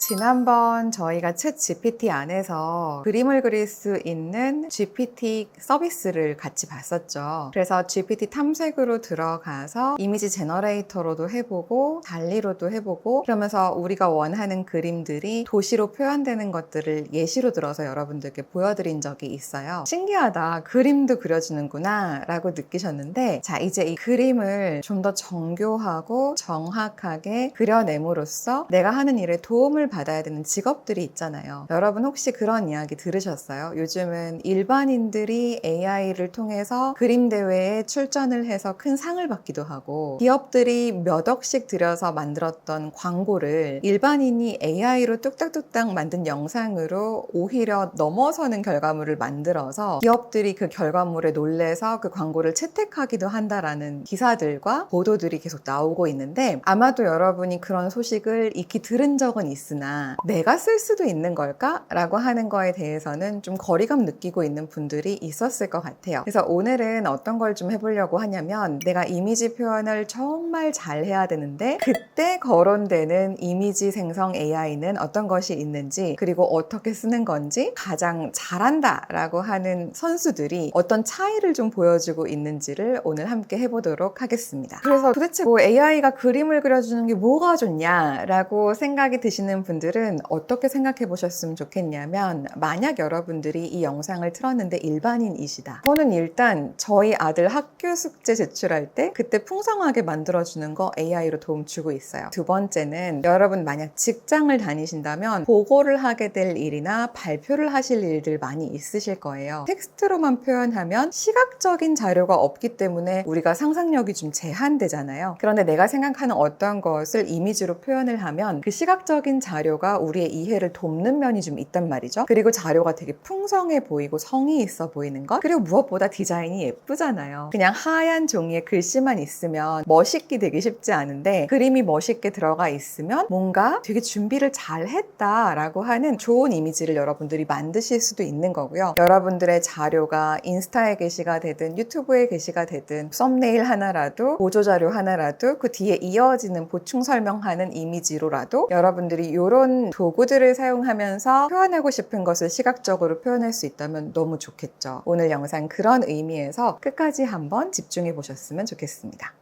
지난번 저희가 챗 GPT 안에서 그림을 그릴 수 있는 GPT 서비스를 같이 봤었죠. 그래서 GPT 탐색으로 들어가서 이미지 제너레이터로도 해보고 달리로도 해보고 그러면서 우리가 원하는 그림들이 도시로 표현되는 것들을 예시로 들어서 여러분들께 보여드린 적이 있어요. 신기하다. 그림도 그려지는구나 라고 느끼셨는데, 자, 이제 이 그림을 좀 더 정교하고 정확하게 그려냄으로써 내가 하는 일에 도움을 받아야 되는 직업들이 있잖아요. 여러분 혹시 그런 이야기 들으셨어요? 요즘은 일반인들이 AI를 통해서 그림 대회에 출전을 해서 큰 상을 받기도 하고, 기업들이 몇 억씩 들여서 만들었던 광고를 일반인이 AI로 뚝딱뚝딱 만든 영상으로 오히려 넘어서는 결과물을 만들어서 기업들이 그 결과물에 놀래서 그 광고를 채택하기도 한다라는 기사들과 보도들이 계속 나오고 있는데, 아마도 여러분이 그런 소식을 익히 들은 적은 있으나 내가 쓸 수도 있는 걸까? 라고 하는 거에 대해서는 좀 거리감 느끼고 있는 분들이 있었을 것 같아요. 그래서 오늘은 어떤 걸 좀 해보려고 하냐면, 내가 이미지 표현을 정말 잘 해야 되는데 그때 거론되는 이미지 생성 AI는 어떤 것이 있는지, 그리고 어떻게 쓰는 건지, 가장 잘한다 라고 하는 선수들이 어떤 차이를 좀 보여주고 있는지를 오늘 함께 해보도록 하겠습니다. 그래서 도대체 뭐 AI가 그림을 그려주는 게 뭐가 좋냐라고 생각이 드시는 분들은 어떻게 생각해 보셨으면 좋겠냐면, 만약 여러분들이 이 영상을 틀었는데 일반인이시다. 저는 일단 저희 아들 학교 숙제 제출할 때 그때 풍성하게 만들어주는 거 AI로 도움 주고 있어요. 두 번째는, 여러분 만약 직장을 다니신다면 보고를 하게 될 일이나 발표를 하실 일들 많이 있으실 거예요. 텍스트로만 표현하면 시각적인 자료가 없기 때문에 우리가 상상력이 좀 제한되잖아요. 그런데 내가 생각하는 어떤 것을 이미지로 표현을 하면 그 시각적인 자료가 우리의 이해를 돕는 면이 좀 있단 말이죠. 그리고 자료가 되게 풍성해 보이고 성의 있어 보이는 것, 그리고 무엇보다 디자인이 예쁘잖아요. 그냥 하얀 종이에 글씨만 있으면 멋있게 되기 쉽지 않은데, 그림이 멋있게 들어가 있으면 뭔가 되게 준비를 잘 했다라고 하는 좋은 이미지를 여러분들이 만드실 수도 있는 거고요. 여러분들의 자료가 인스타에 게시가 되든 유튜브에 게시가 되든 썸네일 하나라도, 보조자료 하나라도, 그 뒤에 이어지는 보충 설명하는 이미지로라도 여러분들이 이런 도구들을 사용하면서 표현하고 싶은 것을 시각적으로 표현할 수 있다면 너무 좋겠죠. 오늘 영상 그런 의미에서 끝까지 한번 집중해 보셨으면 좋겠습니다.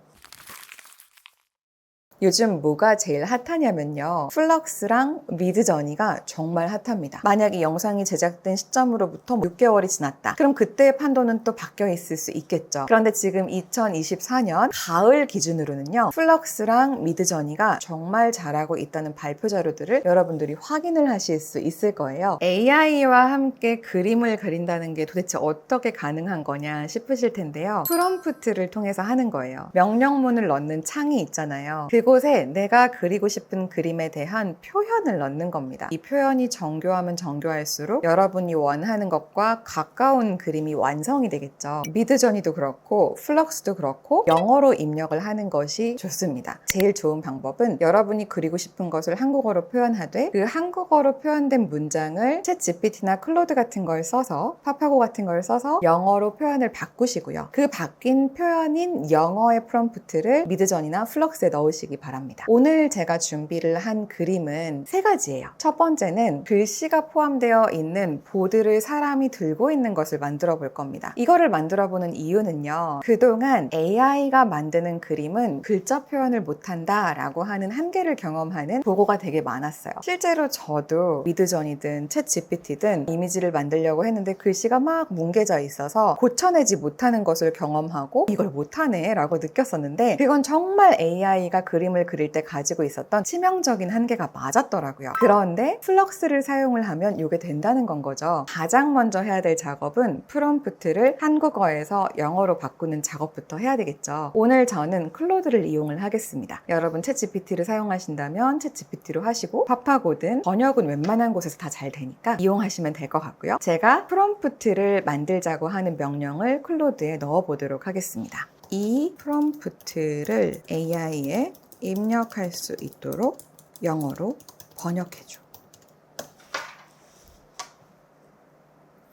요즘 뭐가 제일 핫하냐면요, 플럭스랑 미드저니가 정말 핫합니다. 만약 이 영상이 제작된 시점으로부터 6개월이 지났다. 그럼 그때의 판도는 또 바뀌어 있을 수 있겠죠. 그런데 지금 2024년 가을 기준으로는요, 플럭스랑 미드저니가 정말 잘하고 있다는 발표 자료들을 여러분들이 확인을 하실 수 있을 거예요. AI와 함께 그림을 그린다는 게 도대체 어떻게 가능한 거냐 싶으실 텐데요. 프롬프트를 통해서 하는 거예요. 명령문을 넣는 창이 있잖아요. 그곳에 내가 그리고 싶은 그림에 대한 표현을 넣는 겁니다. 이 표현이 정교하면 정교할수록 여러분이 원하는 것과 가까운 그림이 완성이 되겠죠. 미드저니도 그렇고 플럭스도 그렇고 영어로 입력을 하는 것이 좋습니다. 제일 좋은 방법은 여러분이 그리고 싶은 것을 한국어로 표현하되, 그 한국어로 표현된 문장을 챗 GPT나 클로드 같은 걸 써서, 파파고 같은 걸 써서 영어로 표현을 바꾸시고요. 그 바뀐 표현인 영어의 프롬프트를 미드저니나 플럭스에 넣으시기 바랍니다. 오늘 제가 준비를 한 그림은 3가지예요. 첫 번째는 글씨가 포함되어 있는 보드를 사람이 들고 있는 것을 만들어 볼 겁니다. 이거를 만들어 보는 이유는요, 그동안 AI가 만드는 그림은 글자 표현을 못한다 라고 하는 한계를 경험하는 보고가 되게 많았어요. 실제로 저도 미드저니든 챗 GPT든 이미지를 만들려고 했는데 글씨가 막 뭉개져 있어서 고쳐내지 못하는 것을 경험하고, 이걸 못하네 라고 느꼈었는데, 그건 정말 AI가 그림을 그릴 때 가지고 있었던 치명적인 한계가 맞았더라고요. 그런데 플럭스를 사용을 하면 이게 된다는 건 거죠. 가장 먼저 해야 될 작업은 프롬프트를 한국어에서 영어로 바꾸는 작업부터 해야 되겠죠. 오늘 저는 클로드를 이용을 하겠습니다. 여러분 챗GPT를 사용하신다면 챗GPT로 하시고, 파파고든 번역은 웬만한 곳에서 다 잘 되니까 이용하시면 될 것 같고요. 제가 프롬프트를 만들자고 하는 명령을 클로드에 넣어보도록 하겠습니다. 이 프롬프트를 AI에 입력할 수 있도록 영어로 번역해줘.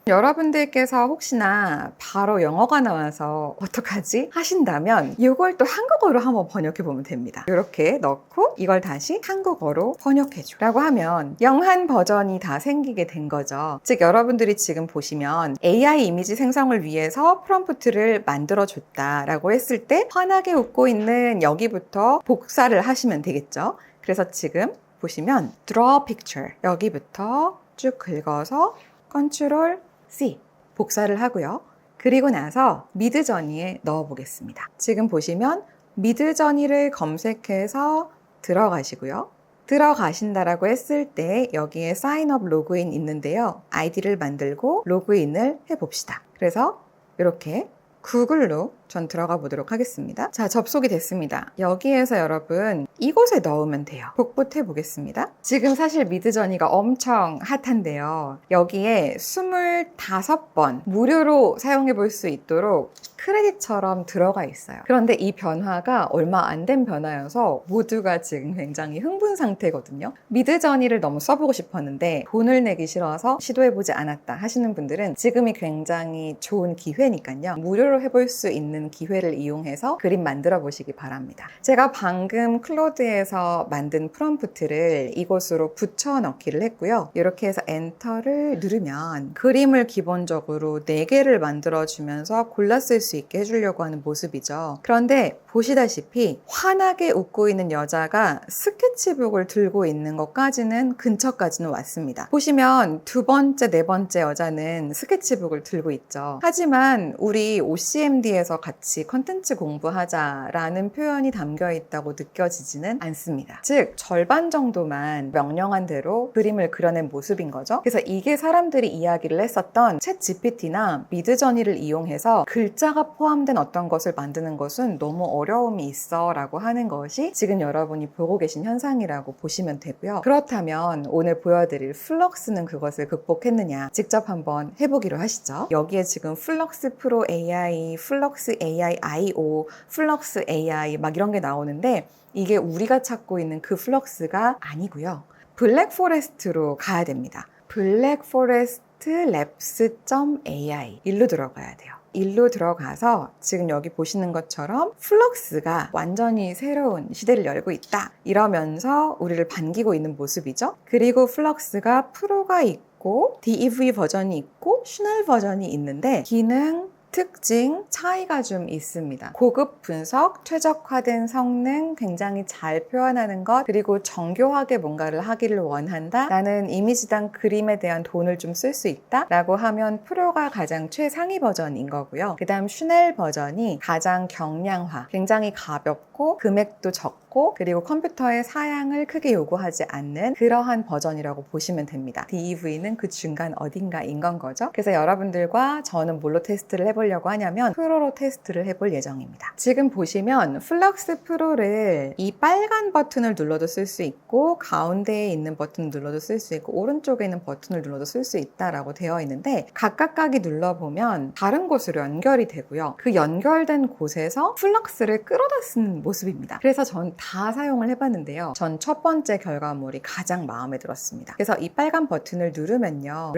여러분들께서 혹시나 바로 영어가 나와서 어떡하지? 하신다면 이걸 또 한국어로 한번 번역해 보면 됩니다. 이렇게 넣고 이걸 다시 한국어로 번역해줘 라고 하면 영한 버전이 다 생기게 된 거죠. 즉 여러분들이 지금 보시면 AI 이미지 생성을 위해서 프롬프트를 만들어줬다 라고 했을 때 환하게 웃고 있는 여기부터 복사를 하시면 되겠죠. 그래서 지금 보시면 Draw Picture 여기부터 쭉 긁어서 Ctrl C 복사를 하고요. 그리고 나서 미드저니에 넣어 보겠습니다. 지금 보시면 미드저니를 검색해서 들어가시고요. 들어가신다라고 했을 때 여기에 사인업 로그인 있는데요. 아이디를 만들고 로그인을 해봅시다. 그래서 이렇게 구글로 전 들어가 보도록 하겠습니다. 자, 접속이 됐습니다. 여기에서 여러분 이곳에 넣으면 돼요. 복붙해 보겠습니다. 지금 사실 미드저니가 엄청 핫한데요. 여기에 25번 무료로 사용해 볼 수 있도록 크레딧처럼 들어가 있어요. 그런데 이 변화가 얼마 안 된 변화여서 모두가 지금 굉장히 흥분 상태거든요. 미드저니를 너무 써보고 싶었는데 돈을 내기 싫어서 시도해보지 않았다 하시는 분들은 지금이 굉장히 좋은 기회니까요. 무료로 해볼 수 있는 기회를 이용해서 그림 만들어 보시기 바랍니다. 제가 방금 클로드에서 만든 프롬프트를 이곳으로 붙여 넣기를 했고요. 이렇게 해서 엔터를 누르면 그림을 기본적으로 4개를 만들어 주면서 골라 쓸 수 있게 해주려고 하는 모습이죠. 그런데 보시다시피 환하게 웃고 있는 여자가 스케치북을 들고 있는 것까지는 근처까지는 왔습니다. 보시면 2번째, 4번째 여자는 스케치북을 들고 있죠. 하지만 우리 OCMD에서 같이 컨텐츠 공부하자라는 표현이 담겨 있다고 느껴지지는 않습니다. 즉 절반 정도만 명령한 대로 그림을 그려낸 모습인 거죠. 그래서 이게 사람들이 이야기를 했었던 챗 GPT나 미드저니를 이용해서 글자가 포함된 어떤 것을 만드는 것은 너무 어려움이 있어 라고 하는 것이 지금 여러분이 보고 계신 현상이라고 보시면 되고요. 그렇다면 오늘 보여드릴 플럭스는 그것을 극복했느냐 직접 한번 해보기로 하시죠. 여기에 지금 플럭스 프로 AI, 플럭스 AI IO, 플럭스 AI 막 이런 게 나오는데 이게 우리가 찾고 있는 그 플럭스가 아니고요. 블랙포레스트로 가야 됩니다. 블랙포레스트 랩스.ai 일로 들어가야 돼요. 일로 들어가서 지금 여기 보시는 것처럼 플럭스가 완전히 새로운 시대를 열고 있다 이러면서 우리를 반기고 있는 모습이죠. 그리고 플럭스가 프로가 있고 DEV 버전이 있고 슈넬 버전이 있는데 기능 특징 차이가 좀 있습니다. 고급 분석, 최적화된 성능, 굉장히 잘 표현하는 것, 그리고 정교하게 뭔가를 하기를 원한다. 나는 이미지당 그림에 대한 돈을 좀 쓸 수 있다 라고 하면 프로가 가장 최상위 버전인 거고요. 그 다음 슈넬 버전이 가장 경량화, 굉장히 가볍고 금액도 적고 그리고 컴퓨터의 사양을 크게 요구하지 않는 그러한 버전이라고 보시면 됩니다. DEV는 그 중간 어딘가인 건 거죠. 그래서 여러분들과 저는 뭘로 테스트를 해보려고 하냐면 프로로 테스트를 해볼 예정입니다. 지금 보시면 플럭스 프로를 이 빨간 버튼을 눌러도 쓸 수 있고 가운데에 있는 버튼을 눌러도 쓸 수 있고 오른쪽에 있는 버튼을 눌러도 쓸 수 있다라고 되어 있는데 각각각이 눌러보면 다른 곳으로 연결이 되고요. 그 연결된 곳에서 플럭스를 끌어다 쓰는 모습입니다. 그래서 전 다 사용을 해봤는데요. 전 첫 번째 결과물이 가장 마음에 들었습니다. 그래서 이 빨간 버튼을 누르면요.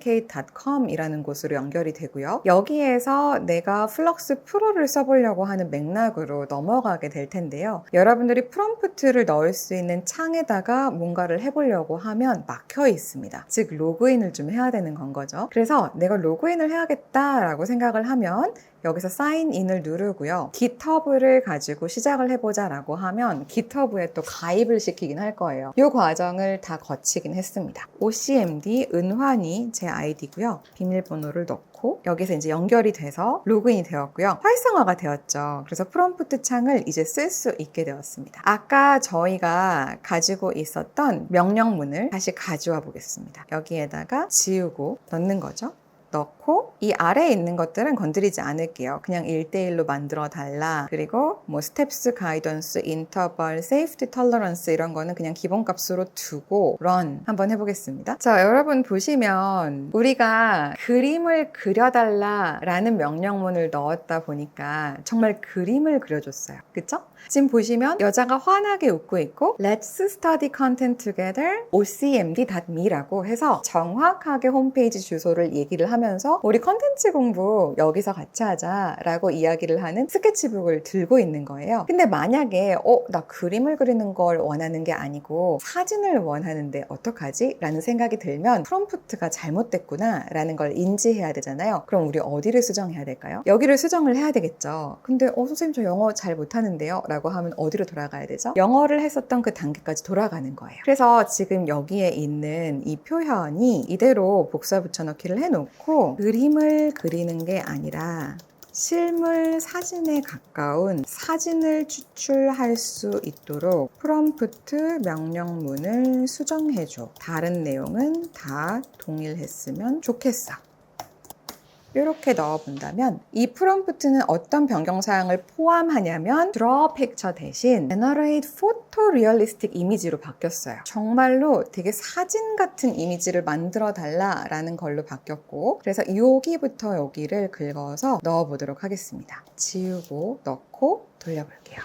replicate.com 이라는 곳으로 연결이 되고요. 여기에서 내가 플럭스 프로를 써보려고 하는 맥락으로 넘어가게 될 텐데요. 여러분들이 프롬프트를 넣을 수 있는 창에다가 뭔가를 해보려고 하면 막혀 있습니다. 즉 로그인을 좀 해야 되는 건 거죠. 그래서 내가 로그인을 해야겠다라고 생각을 하면 여기서 사인인을 누르고요. GitHub를 가지고 시작을 해보자 라고 하면 GitHub에 또 가입을 시키긴 할 거예요. 이 과정을 다 거치긴 했습니다. OCMD 은환이 제 아이디고요. 비밀번호를 넣고 여기서 이제 연결이 돼서 로그인이 되었고요. 활성화가 되었죠. 그래서 프롬프트 창을 이제 쓸 수 있게 되었습니다. 아까 저희가 가지고 있었던 명령문을 다시 가져와 보겠습니다. 여기에다가 지우고 넣는 거죠. 넣고 이 아래에 있는 것들은 건드리지 않을게요. 그냥 1대1로 만들어 달라. 그리고 뭐 스텝스, 가이던스, 인터벌, 세이프티 톨러런스 이런 거는 그냥 기본값으로 두고 run 한번 해보겠습니다. 자, 여러분 보시면 우리가 그림을 그려달라 라는 명령문을 넣었다 보니까 정말 그림을 그려줬어요. 그쵸? 지금 보시면 여자가 환하게 웃고 있고 Let's study content together ocmd.me라고 해서 정확하게 홈페이지 주소를 얘기를 하면서 우리 컨텐츠 공부 여기서 같이 하자 라고 이야기를 하는 스케치북을 들고 있는 거예요. 근데 만약에 나 그림을 그리는 걸 원하는 게 아니고 사진을 원하는데 어떡하지? 라는 생각이 들면 프롬프트가 잘못됐구나 라는 걸 인지해야 되잖아요. 그럼 우리 어디를 수정해야 될까요? 여기를 수정을 해야 되겠죠. 근데 선생님 저 영어 잘 못하는데요? 라고 하면 어디로 돌아가야 되죠? 영어를 했었던 그 단계까지 돌아가는 거예요. 그래서 지금 여기에 있는 이 표현이 이대로 복사 붙여넣기를 해놓고 그림을 그리는 게 아니라 실물 사진에 가까운 사진을 추출할 수 있도록 프롬프트 명령문을 수정해줘. 다른 내용은 다 동일했으면 좋겠어. 이렇게 넣어본다면 이 프롬프트는 어떤 변경사항을 포함하냐면 Draw Picture 대신 Generate Photorealistic Image로 바뀌었어요. 정말로 되게 사진 같은 이미지를 만들어 달라라는 걸로 바뀌었고 그래서 여기부터 여기를 긁어서 넣어보도록 하겠습니다. 지우고 넣고 돌려볼게요.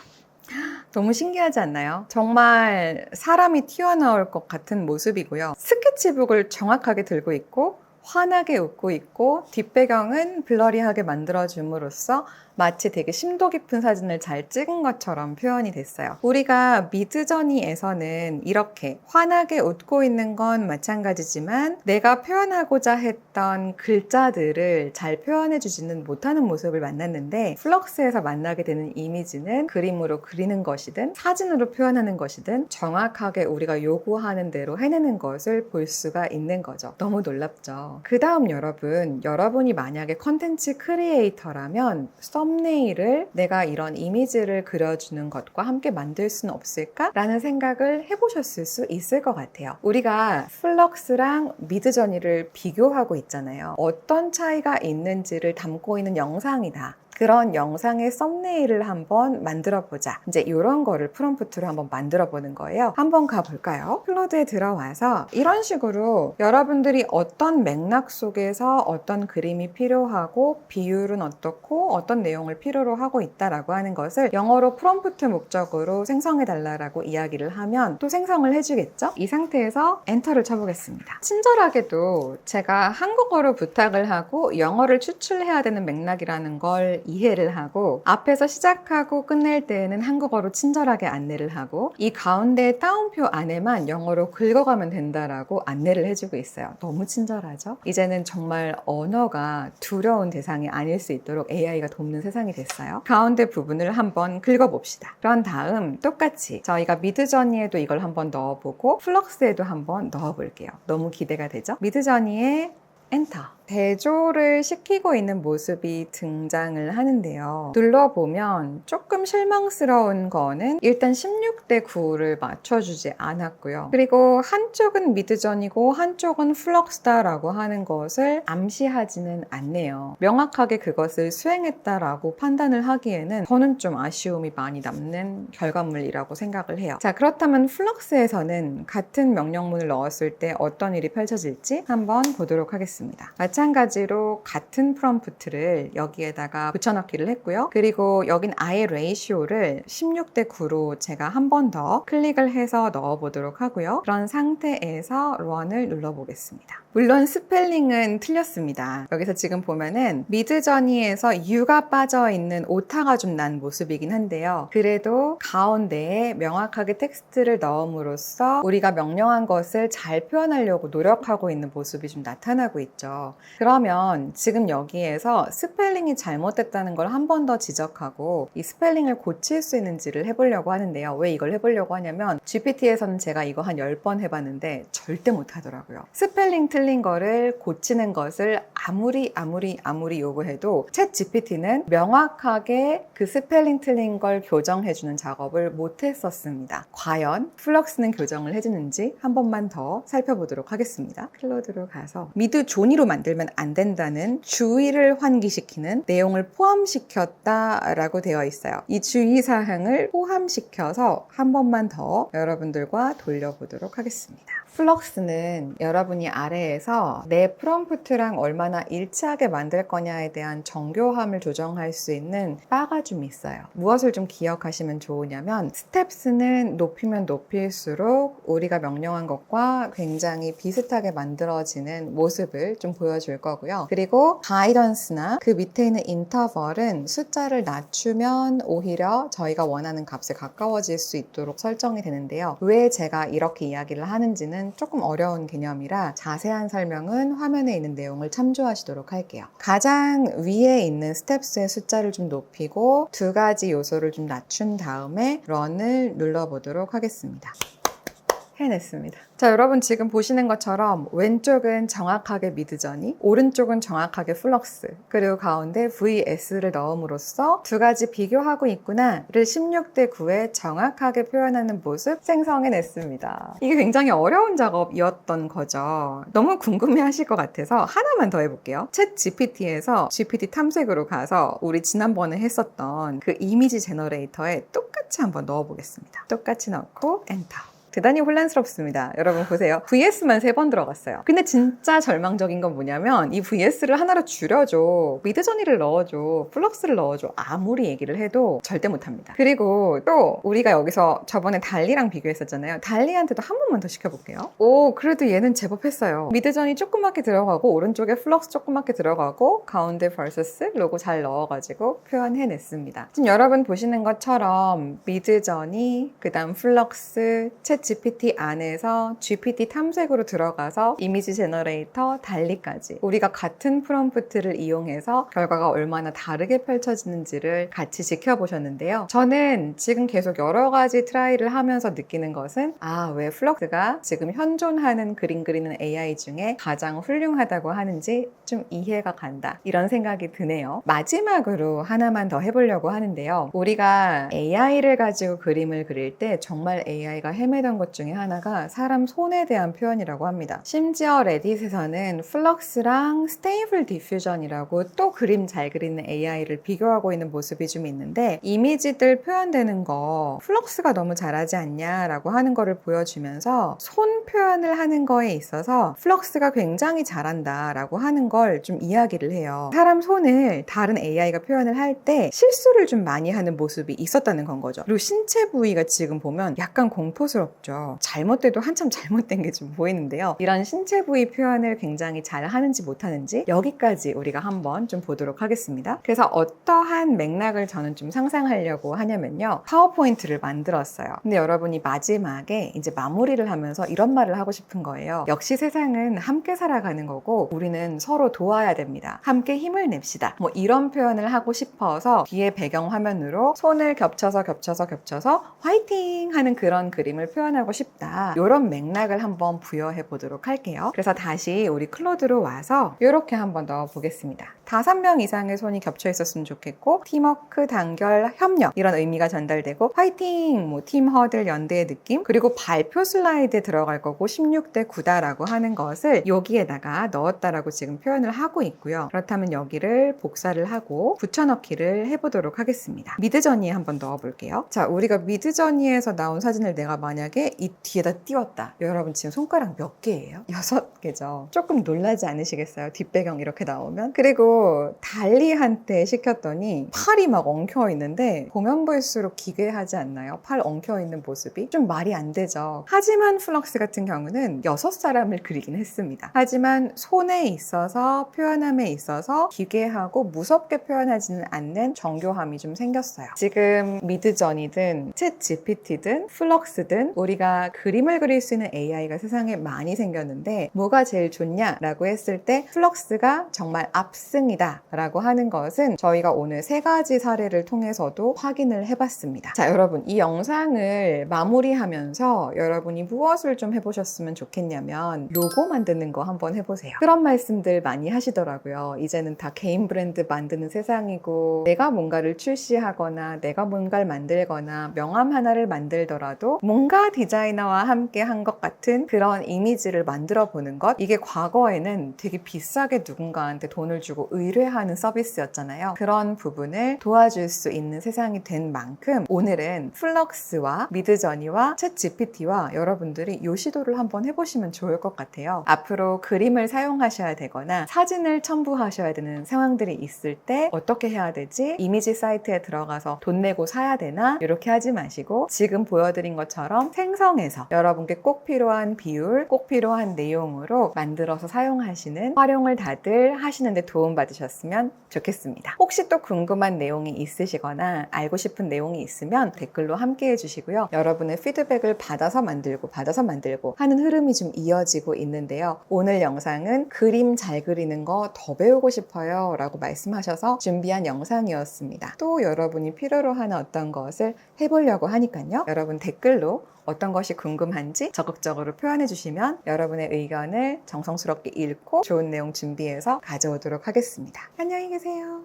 너무 신기하지 않나요? 정말 사람이 튀어나올 것 같은 모습이고요. 스케치북을 정확하게 들고 있고 환하게 웃고 있고 뒷배경은 블러리하게 만들어줌으로써 마치 되게 심도 깊은 사진을 잘 찍은 것처럼 표현이 됐어요. 우리가 미드저니에서는 이렇게 환하게 웃고 있는 건 마찬가지지만 내가 표현하고자 했던 글자들을 잘 표현해주지는 못하는 모습을 만났는데 플럭스에서 만나게 되는 이미지는 그림으로 그리는 것이든 사진으로 표현하는 것이든 정확하게 우리가 요구하는 대로 해내는 것을 볼 수가 있는 거죠. 너무 놀랍죠? 그 다음 여러분이 만약에 컨텐츠 크리에이터라면 썸네일을 내가 이런 이미지를 그려주는 것과 함께 만들 수는 없을까? 라는 생각을 해보셨을 수 있을 것 같아요. 우리가 플럭스랑 미드저니를 비교하고 있잖아요. 어떤 차이가 있는지를 담고 있는 영상이다. 그런 영상의 썸네일을 한번 만들어 보자. 이제 이런 거를 프롬프트로 한번 만들어 보는 거예요. 한번 가볼까요? 클로드에 들어와서 이런 식으로 여러분들이 어떤 맥락 속에서 어떤 그림이 필요하고 비율은 어떻고 어떤 내용을 필요로 하고 있다라고 하는 것을 영어로 프롬프트 목적으로 생성해 달라고 이야기를 하면 또 생성을 해주겠죠? 이 상태에서 엔터를 쳐보겠습니다. 친절하게도 제가 한국어로 부탁을 하고 영어를 추출해야 되는 맥락이라는 걸 이해를 하고 앞에서 시작하고 끝낼 때에는 한국어로 친절하게 안내를 하고 이 가운데 따옴표 안에만 영어로 긁어가면 된다라고 안내를 해주고 있어요. 너무 친절하죠? 이제는 정말 언어가 두려운 대상이 아닐 수 있도록 AI가 돕는 세상이 됐어요. 가운데 부분을 한번 긁어봅시다. 그런 다음 똑같이 저희가 미드저니에도 이걸 한번 넣어보고 플럭스에도 한번 넣어볼게요. 너무 기대가 되죠? 미드저니에 엔터. 대조를 시키고 있는 모습이 등장을 하는데요. 눌러보면 조금 실망스러운 거는 일단 16대 9를 맞춰주지 않았고요. 그리고 한쪽은 미드전이고 한쪽은 플럭스다라고 하는 것을 암시하지는 않네요. 명확하게 그것을 수행했다라고 판단을 하기에는 저는 좀 아쉬움이 많이 남는 결과물이라고 생각을 해요. 자, 그렇다면 플럭스에서는 같은 명령문을 넣었을 때 어떤 일이 펼쳐질지 한번 보도록 하겠습니다. 마찬가지로 같은 프롬프트를 여기에다가 붙여넣기를 했고요. 그리고 여긴 아예 레이시오를 16대 9로 제가 한 번 더 클릭을 해서 넣어보도록 하고요. 그런 상태에서 run을 눌러보겠습니다. 물론 스펠링은 틀렸습니다. 여기서 지금 보면은 미드저니에서 U가 빠져있는 오타가 좀 난 모습이긴 한데요. 그래도 가운데에 명확하게 텍스트를 넣음으로써 우리가 명령한 것을 잘 표현하려고 노력하고 있는 모습이 좀 나타나고 있죠. 그러면 지금 여기에서 스펠링이 잘못됐다는 걸 한 번 더 지적하고 이 스펠링을 고칠 수 있는지를 해보려고 하는데요. 왜 이걸 해보려고 하냐면 GPT에서는 제가 이거 한 10번 해봤는데 절대 못하더라고요. 스펠링 틀린 거를 고치는 것을 아무리 요구해도 챗 GPT는 명확하게 그 스펠링 틀린 걸 교정해주는 작업을 못했었습니다. 과연 플럭스는 교정을 해주는지 한 번만 더 살펴보도록 하겠습니다. 클로드로 가서 미드조니로 만들면 만들면 안 된다는 주의를 환기시키는 내용을 포함시켰다라고 되어 있어요. 이 주의사항을 포함시켜서 한 번만 더 여러분들과 돌려보도록 하겠습니다. 플럭스는 여러분이 아래에서 내 프롬프트랑 얼마나 일치하게 만들 거냐에 대한 정교함을 조정할 수 있는 바가 좀 있어요. 무엇을 좀 기억하시면 좋으냐면 스텝스는 높이면 높일수록 우리가 명령한 것과 굉장히 비슷하게 만들어지는 모습을 좀 보여줄 거고요. 그리고 가이던스나 그 밑에 있는 인터벌은 숫자를 낮추면 오히려 저희가 원하는 값에 가까워질 수 있도록 설정이 되는데요. 왜 제가 이렇게 이야기를 하는지는 조금 어려운 개념이라 자세한 설명은 화면에 있는 내용을 참조하시도록 할게요. 가장 위에 있는 스텝스의 숫자를 좀 높이고 두 가지 요소를 좀 낮춘 다음에 런을 눌러보도록 하겠습니다. 해냈습니다. 자, 여러분 지금 보시는 것처럼 왼쪽은 정확하게 미드저니, 오른쪽은 정확하게 플럭스, 그리고 가운데 VS를 넣음으로써 두 가지 비교하고 있구나를 16대 9에 정확하게 표현하는 모습 생성해냈습니다. 이게 굉장히 어려운 작업이었던 거죠. 너무 궁금해하실 것 같아서 하나만 더 해볼게요. 챗 GPT에서 GPT 탐색으로 가서 우리 지난번에 했었던 그 이미지 제너레이터에 똑같이 한번 넣어보겠습니다. 똑같이 넣고 엔터. 대단히 혼란스럽습니다. 여러분 보세요. VS만 3번 들어갔어요. 근데 진짜 절망적인 건 뭐냐면 이 VS를 하나로 줄여줘, 미드저니를 넣어줘, 플럭스를 넣어줘 아무리 얘기를 해도 절대 못합니다. 그리고 또 우리가 여기서 저번에 달리랑 비교했었잖아요. 달리한테도 한 번만 더 시켜볼게요. 오, 그래도 얘는 제법 했어요. 미드저니 조그맣게 들어가고 오른쪽에 플럭스 조그맣게 들어가고 가운데 vs 로고 잘 넣어가지고 표현해냈습니다. 지금 여러분 보시는 것처럼 미드저니, 그 다음 플럭스, 챗 GPT 안에서 GPT 탐색으로 들어가서 이미지 제너레이터 달리까지 우리가 같은 프롬프트를 이용해서 결과가 얼마나 다르게 펼쳐지는지를 같이 지켜보셨는데요. 저는 지금 계속 여러 가지 트라이를 하면서 느끼는 것은 왜 플럭스가 지금 현존하는 그림 그리는 AI 중에 가장 훌륭하다고 하는지 좀 이해가 간다, 이런 생각이 드네요. 마지막으로 하나만 더 해보려고 하는데요. 우리가 AI를 가지고 그림을 그릴 때 정말 AI가 헤매던 것 중에 하나가 사람 손에 대한 표현이라고 합니다. 심지어 레딧에서는 플럭스랑 스테이블 디퓨전이라고 또 그림 잘 그리는 AI를 비교하고 있는 모습이 좀 있는데, 이미지들 표현되는 거 플럭스가 너무 잘하지 않냐라고 하는 거를 보여주면서 손 표현을 하는 거에 있어서 플럭스가 굉장히 잘한다라고 하는 걸 좀 이야기를 해요. 사람 손을 다른 AI가 표현을 할 때 실수를 좀 많이 하는 모습이 있었다는 건 거죠. 그리고 신체 부위가 지금 보면 약간 공포스럽죠. 잘못돼도 한참 잘못된 게 좀 보이는데요. 이런 신체 부위 표현을 굉장히 잘 하는지 못하는지 여기까지 우리가 한번 좀 보도록 하겠습니다. 그래서 어떠한 맥락을 저는 좀 상상하려고 하냐면요. 파워포인트를 만들었어요. 근데 여러분이 마지막에 이제 마무리를 하면서 이런 말을 하고 싶은 거예요. 역시 세상은 함께 살아가는 거고 우리는 서로 도와야 됩니다. 함께 힘을 냅시다. 뭐 이런 표현을 하고 싶어서 뒤에 배경 화면으로 손을 겹쳐서 화이팅 하는 그런 그림을 표현하고 싶다. 이런 맥락을 한번 부여해 보도록 할게요. 그래서 다시 우리 클로드로 와서 이렇게 한번 넣어 보겠습니다. 5명 이상의 손이 겹쳐 있었으면 좋겠고, 팀워크, 단결, 협력 이런 의미가 전달되고, 화이팅, 뭐 팀 허들 연대의 느낌, 그리고 발표 슬라이드에 들어갈 거고 16대 9다라고 하는 것을 여기에다가 넣었다라고 지금 표현을 하고 있고요. 그렇다면 여기를 복사를 하고 붙여넣기를 해보도록 하겠습니다. 미드저니에 한번 넣어볼게요. 자, 우리가 미드저니에서 나온 사진을 내가 만약에 이 뒤에다 띄웠다. 여러분 지금 손가락 몇 개예요? 6개죠. 조금 놀라지 않으시겠어요? 뒷배경 이렇게 나오면. 그리고 달리한테 시켰더니 팔이 막 엉켜 있는데 보면 볼수록 기괴하지 않나요? 팔 엉켜 있는 모습이 좀 말이 안 되죠. 하지만 플럭스 같은 경우는 6사람을 그리긴 했습니다. 하지만 손에 있어서 표현함에 있어서 기괴하고 무섭게 표현하지는 않는 정교함이 좀 생겼어요. 지금 미드저니든 챗 GPT든 플럭스든 우리가 그림을 그릴 수 있는 AI가 세상에 많이 생겼는데 뭐가 제일 좋냐라고 했을 때 플럭스가 정말 압승이다 라고 하는 것은 저희가 오늘 3가지 사례를 통해서도 확인을 해봤습니다. 자, 여러분 이 영상을 마무리하면서 여러분이 무엇을 좀 해보셨으면 좋겠냐면 로고 만드는 거 한번 해보세요. 그런 말씀들 많이 하시더라고요. 이제는 다 개인 브랜드 만드는 세상이고 내가 뭔가를 출시하거나 내가 뭔가를 만들거나 명함 하나를 만들더라도 뭔가 디자이너와 함께 한 것 같은 그런 이미지를 만들어 보는 것, 이게 과거에는 되게 비싸게 누군가한테 돈을 주고 의뢰하는 서비스였잖아요. 그런 부분을 도와줄 수 있는 세상이 된 만큼 오늘은 플럭스와 미드저니와 챗 GPT와 여러분들이 요 시도를 한번 해보시면 좋을 것 같아요. 앞으로 그림을 사용하셔야 되거나 사진을 첨부하셔야 되는 상황들이 있을 때 어떻게 해야 되지? 이미지 사이트에 들어가서 돈 내고 사야 되나? 이렇게 하지 마시고 지금 보여드린 것처럼 생성해서 여러분께 꼭 필요한 비율, 꼭 필요한 내용으로 만들어서 사용하시는 활용을 다들 하시는데 도움받으셨으면 좋겠습니다. 혹시 또 궁금한 내용이 있으시거나 알고 싶은 내용이 있으면 댓글로 함께 해주시고요. 여러분의 피드백을 받아서 만들고 하는 흐름이 좀 이어지고 있는데요. 오늘 영상은 그림 잘 그리는 거 더 배우고 싶어요 라고 말씀하셔서 준비한 영상이었습니다. 또 여러분이 필요로 하는 어떤 것을 해보려고 하니까요. 여러분 댓글로 어떤 것이 궁금한지 적극적으로 표현해 주시면 여러분의 의견을 정성스럽게 읽고 좋은 내용 준비해서 가져오도록 하겠습니다. 안녕히 계세요.